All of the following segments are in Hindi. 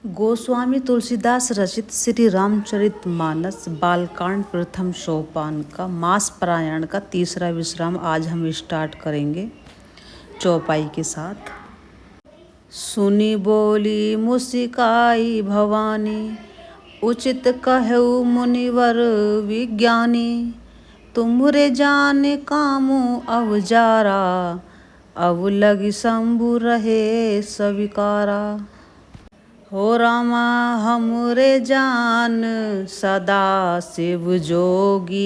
गोस्वामी तुलसीदास रचित श्री रामचरितमानस बालकांड प्रथम सोपान का मास पारायण का तीसरा विश्राम आज हम स्टार्ट करेंगे चौपाई के साथ। सुनी बोली मुस्काई भवानी, उचित कहऊ मुनिवर विज्ञानी। तुम्हरे जान कामु अवजारा, अब लगी शंभु रहे स्वीकारा। हो रामा हमरे जान सदा शिव जोगी,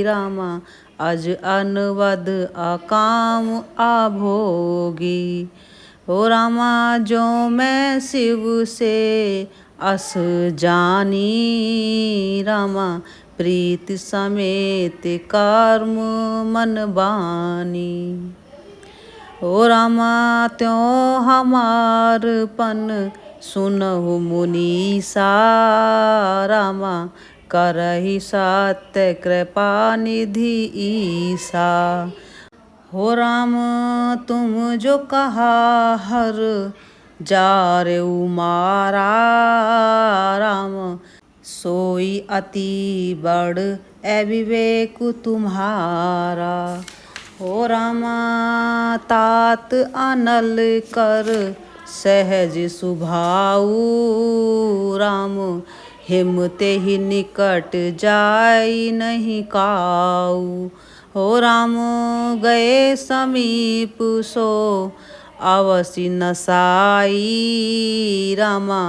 रामा अज अनवद अकाम अभोगी। हो रामा जो मैं शिव से अस जानी, रामा प्रीत समेत कर्म मन बानी। हो रामा त्यों हमार पन सुनहु मुनीसा, रामा करहि सत्य कृपा निधि ईसा। हो राम तुम जो कहा हर जारेउ मारा, राम सोई अति बड़ अविवेक तुम्हारा। हो रामा तात अनल कर सहज सुभाऊ, राम हिमते ही निकट जाई नहीं काऊ। हो राम गए समीप सो अवसि नसाई, रामा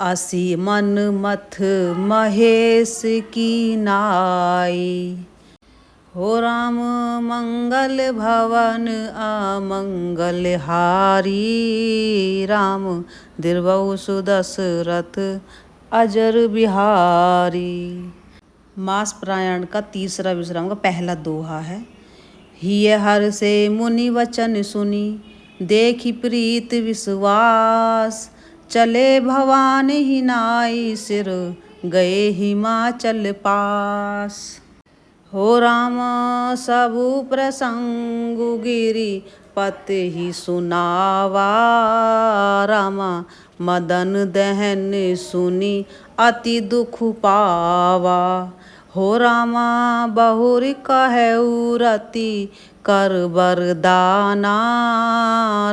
असी मन मथ महेश की नाई। हो राम मंगल भवन अमंगल हारी, राम दिर्वउ सुदशरथ अजर बिहारी। मास पारायण का तीसरा विश्राम का पहला दोहा है। हिय हर से मुनि वचन सुनी, देखी प्रीत विश्वास। चले भवान ही नाई सिर, गए हिमाचल पास। हो राम सबु प्रसंगु गिरि पति ही सुनावा, रामा मदन दहन सुनी अति दुख पावा। हो रामा बहुरी कहऊ रति कर बरदाना,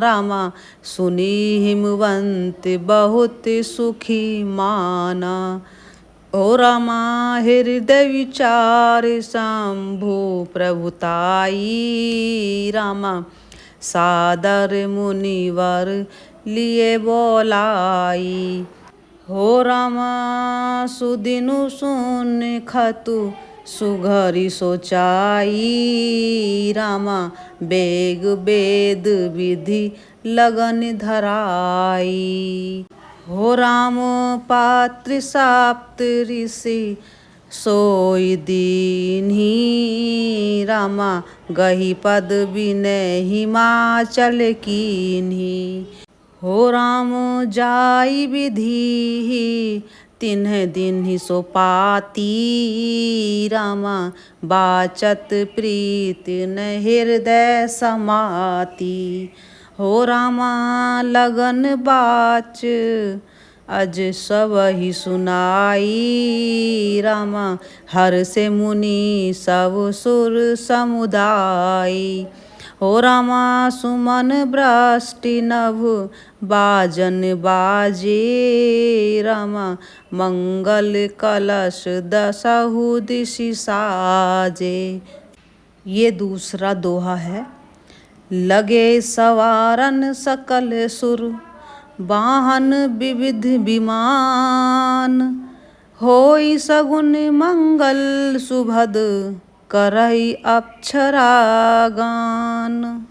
रामा सुनी हिमवंत बहुत सुखी माना। हो रामा हृदय विचार शंभु प्रभुताई, रामा सादर मुनिवर लिए बोलाई। हो रामा सुदिनु सुन खतु सुघरी सोचाई, रामा बेग वेद विधि लगन धराई। हो राम पात्र साप्त ऋषि सोई दीन्ही, रामा गही पद विनय हिमाचल कीन्ही। हो राम जाई विधि तिन्ह दिन सो पाती, रामा बाचत प्रीत न हृदय समाती। हो रामा लगन बाच अज सब ही सुनाई, रामा हर से मुनि सब सुर समुदाई। हो रामा सुमन वृष्टि नभ बाजन बाजे, रामा मंगल कलश दसहु दिशि साजे। ये दूसरा दोहा है। लगे सवारन सकल सुर, वाहन विविध विमान। होई सगुन मंगल सुभद, करई अप्सरा गान।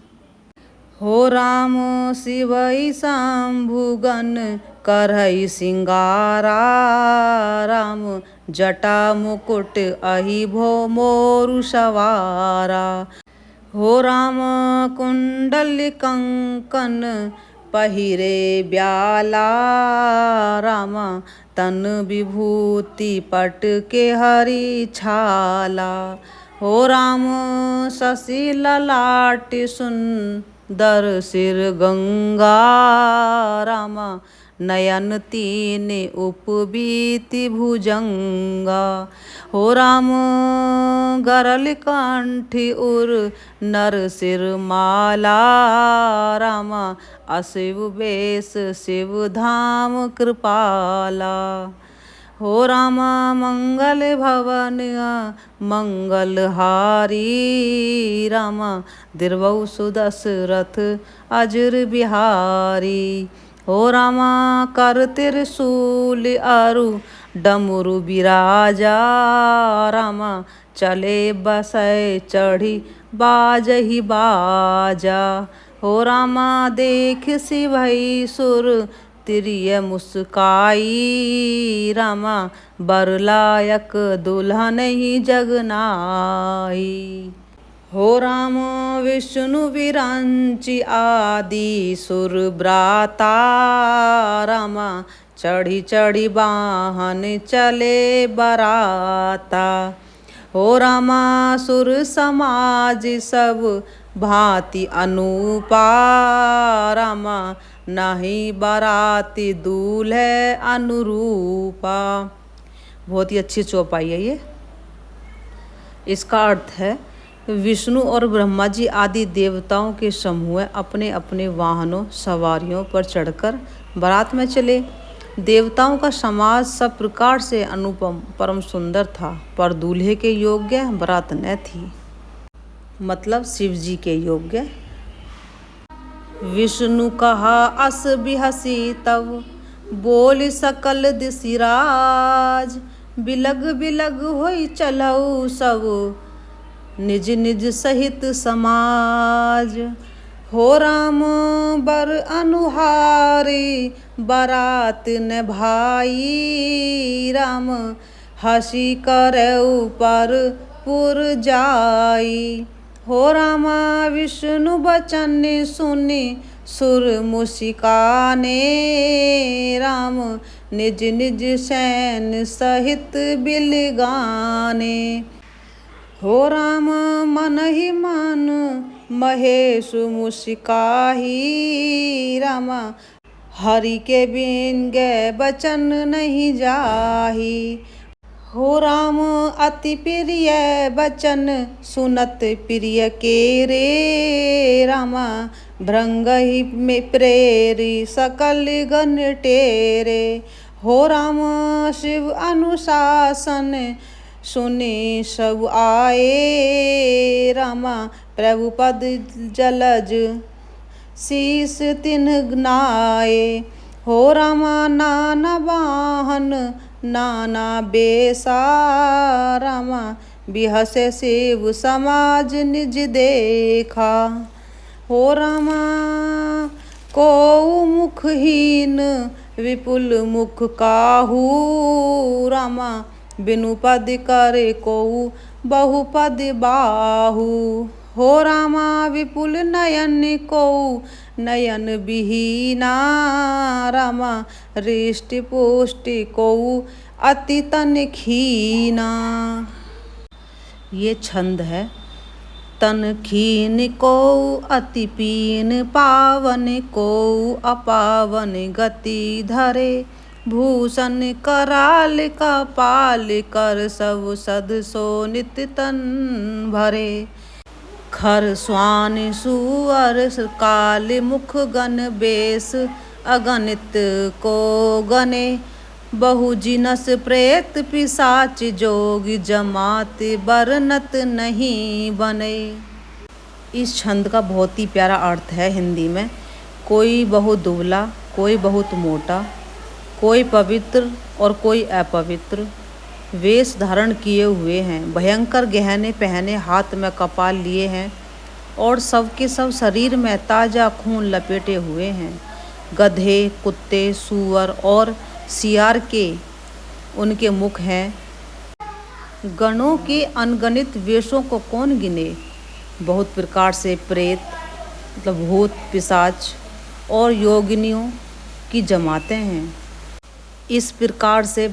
हो राम शिवई शंभुगन करई सिंगारा, राम जटा मुकुट अहि भो मोरु सवारा। हो राम कुंडल कंकन पहिरे ब्याला, रामा तन विभूति पट के हरि छाला। हो राम शशि ललाट सुंदर सिर गंगा, रामा नयन तीन उपबीति भुजंगा। हो राम गरल कंठी उर नर सिर माला। रामा अशिव बेस शिव धाम कृपाला। हो रामा मंगल भवन मंगलहारी। रामा दिर्वौ सुदशरथ अजर बिहारी। हो रामा कर त्रिशूल अरु डमरु बिराजा। रामा चले बसै चढ़ी बाजहि बाजा। हो रामा देख सिवहि सुर तिरिय मुस्काई। रामा बर लायक दुल्हन ही जगनाई। हो राम विष्णु विरंचि आदि सुर ब्राता। रामा चढ़ी चढ़ी वाहन चले बराता। हो रामा सुर समाज सब भांति अनूपा। रामा नहीं बाराती दूल्हे अनुरूपा। बहुत ही अच्छी चौपाई है ये। इसका अर्थ है विष्णु और ब्रह्मा जी आदि देवताओं के समूह अपने अपने वाहनों सवारियों पर चढ़कर बारात में चले। देवताओं का समाज सब प्रकार से अनुपम परम सुंदर था, पर दूल्हे के योग्य बारात न थी, मतलब शिव जी के योग्य। विष्णु कहा अस बिहसी तब बोल सकल दिसिराज। बिलग बिलग होई चलऊ सब निज निज सहित समाज। हो राम बर अनुहारी बारात न भाई। राम हसी करऊ पर पुर जाई। हो रामा विष्णु बचन सुनि सुर मुस्काने। राम निज निज सैन सहित बिल गाने। हो राम मन ही मन महेश मुस्काही। रामा हरि के बिन गए बचन नहीं जाही। हो राम अति प्रिय बचन सुनत प्रिय के रे। रामा भृंगहि में प्रेरी सकल गण टेरे। हो राम शिव अनुशासन सुनि सब आए। रामा प्रभु पद जलज शीस तिन्ह नाए। हो रामा नाना वाहन नाना बेसा। रामा बिहसे शिव समाज निज देखा। हो रामा को मुखहीन विपुल मुख काहू। रामा बिनु पद करे को बहुपद बाहू। हो रामा विपुल नयन को नयन बिहीना। रामा रिष्टि पुष्टि को अति तन खीना। ये छंद है। तन खीन को अति पीन पावन को अपावन गति धरे। भूषण कराल का पाल कर सब सद सो नित तन भरे। खर स्वान सुअर काल मुख गण बेस अगणित को गने। बहु जिनस प्रेत पिशाच जोग जमात बरनत नहीं बने। इस छंद का बहुत ही प्यारा अर्थ है हिंदी में। कोई बहुत दुबला, कोई बहुत मोटा, कोई पवित्र और कोई अपवित्र वेश धारण किए हुए हैं, भयंकर गहने पहने हाथ में कपाल लिए हैं और सबके सब शरीर में ताज़ा खून लपेटे हुए हैं। गधे, कुत्ते, सूअर और सियार के उनके मुख हैं। गणों के अनगणित वेशों को कौन गिने। बहुत प्रकार से प्रेत मतलब भूत पिशाच और योगिनियों की जमातें हैं। इस प्रकार से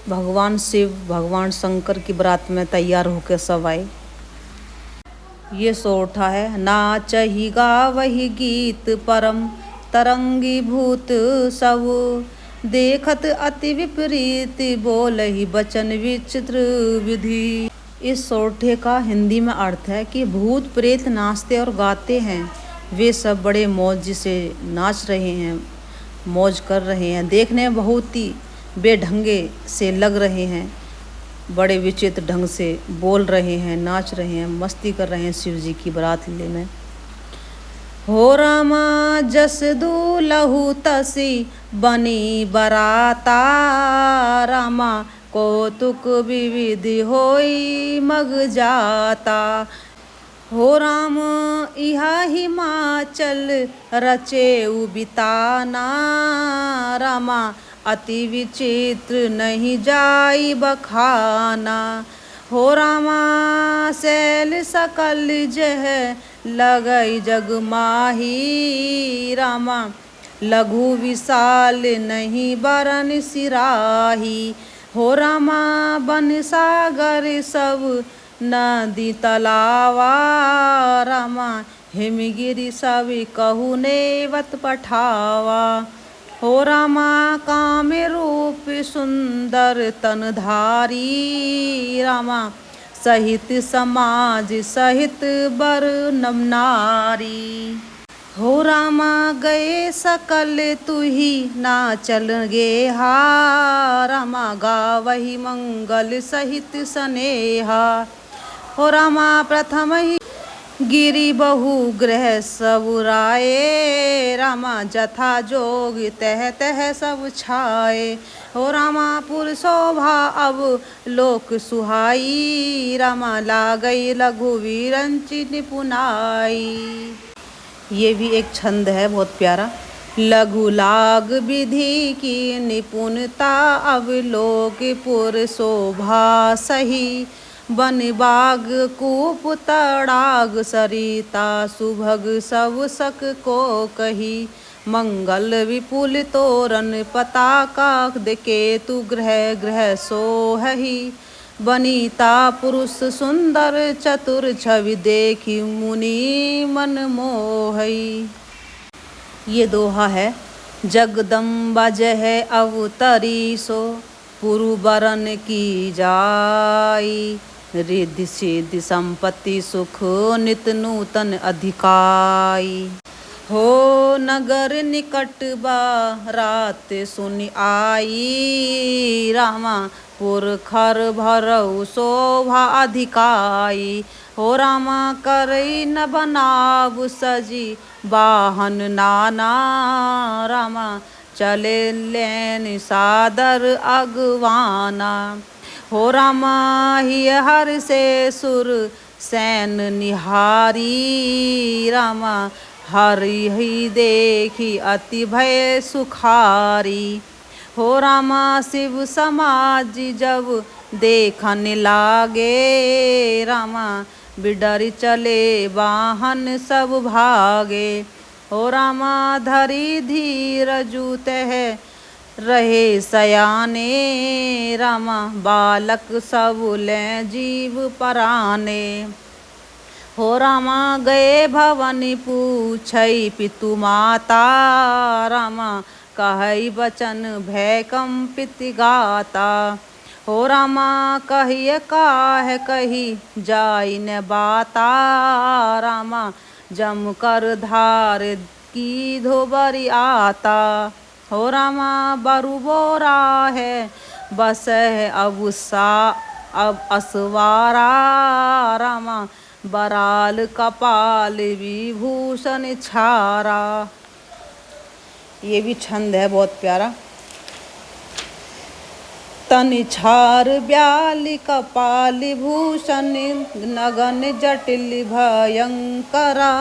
भगवान शिव भगवान शंकर की बारात में तैयार होकर सब आए। ये सोठा है। नाचहि गावहि गीत परम तरंगीभूत सब देखत अति विपरीत बोलहि बचन विचित्र विधि। इस सोरठे का हिंदी में अर्थ है कि भूत प्रेत नाचते और गाते हैं, वे सब बड़े मौज से नाच रहे हैं, मौज कर रहे हैं, देखने में बहुत ही बेढंगे से लग रहे हैं, बड़े विचित्र ढंग से बोल रहे हैं, नाच रहे हैं, मस्ती कर रहे हैं शिव जी की बारात ले में। हो रामा जस दूलहु तसी बनी बराता, रामा कौतुक विविधि होई मग जाता। हो राम इहा हिमाचल रचेउ बिताना, रामा अति विचित्र नहीं जाई बखाना। हो रामा शैल सकल जह लगई जग माही, रामा लघु विशाल नहीं बरन सिराही। हो रामा बन सागर सब नदी तलावा, रामा हिमगिरि सब कहु नेवत पठावा। हो रामा काम रूप सुंदर तनधारी, रामा सहित समाज सहित बर नमनारी। हो रामा गए सकल तुही ना चल गे हा, रामा गावही मंगल सहित स्नेहा। हो रामा प्रथम ही गिरी बहु ग्रह सब राये, रामा जथा जोग तह तह सब छाए। हो रामा पुर शोभा अब लोक सुहाई, रामा लागई लघु वीरंचि निपुनाई। ये भी एक छंद है बहुत प्यारा। लघु लाग विधि की निपुणता अब लोक पुर शोभा सही, बन बाग कूप तड़ाग सरिता सुभग सब सक को कही। मंगल विपुल तोरण पताका केतु ग्रह ग्रह सोहहि, बनीता पुरुष सुंदर चतुर छवि देखी मुनि मन मोहई। ये दोहा है। जगदम्बा जह अवतरी सो पुरुबरन की जाई, रिद्धि सिद्धि संपत्ति सुख नित नूतन अधिकाई। हो नगर निकट बारात सुनि आई, रामा पुरखर भरऊ शोभा अधिकाई। हो रामा करई न बनाव सजी वाहन नाना, रामा चले लेन सादर अगवाना। हो रामा हिय हर से सुर सैन निहारी, रामा हरि ही देखी अति भय सुखारी। हो रामा शिव समाज जब देखन लागे, रामा बिडर चले वाहन सब भागे। हो रामा धरी धीरजु तह रहे सयाने, रामा बालक सब ले जीव पराने। हो रामा गए भवन पूछई पितु माता, रामा कहई बचन भय कंपित गाता। हो रामा कहिए काहे कही जाई न बाता, रामा जम कर धार की धोबरी आता। हो रामा बरु बोरा है बस है अब असवारा, रामा बराल कपाल विभूषण छारा। ये भी छंद है बहुत प्यारा। तनि छार ब्यालि कपाल भूषण, नगन जटिल भयंकरा।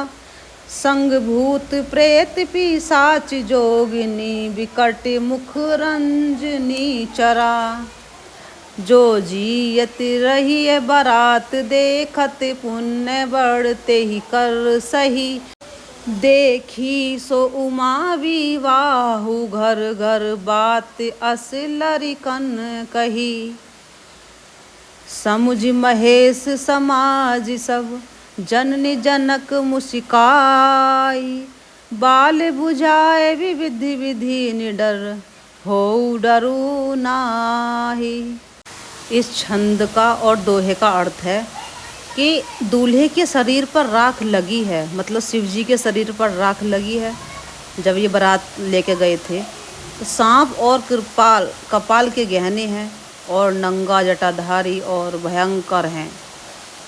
संग भूत प्रेत पिशाच जोगिनी, विकट मुख रंजनी चरा। जो जियत रही बरात देखत, पुण्य बढ़ते ही कर सही। देखी सो उमा विवाहु, घर घर बात अस लरिकन कही। समुझ महेश समाज सब, जननी जनक मुस्काई। बाल बुझाए विधि विधि निडर हो डरू नाही। इस छंद का और दोहे का अर्थ है कि दूल्हे के शरीर पर राख लगी है, मतलब शिव जी के शरीर पर राख लगी है। जब ये बारात लेके गए थे तो सांप और कृपाल कपाल के गहने हैं और नंगा जटाधारी और भयंकर हैं।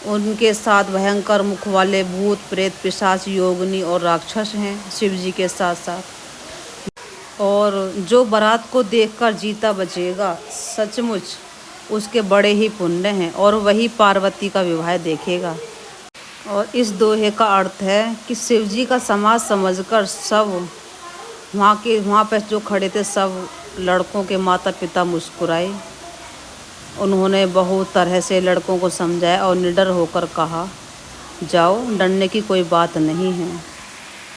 उनके साथ भयंकर मुख वाले भूत प्रेत पिशाच योगिनी और राक्षस हैं शिव जी के साथ साथ। और जो बारात को देखकर जीता बचेगा सचमुच उसके बड़े ही पुण्य हैं और वही पार्वती का विवाह देखेगा। और इस दोहे का अर्थ है कि शिव जी का समाज समझकर सब वहाँ पे जो खड़े थे सब लड़कों के माता पिता मुस्कुराए। उन्होंने बहुत तरह से लड़कों को समझाया और निडर होकर कहा, जाओ, डरने की कोई बात नहीं है।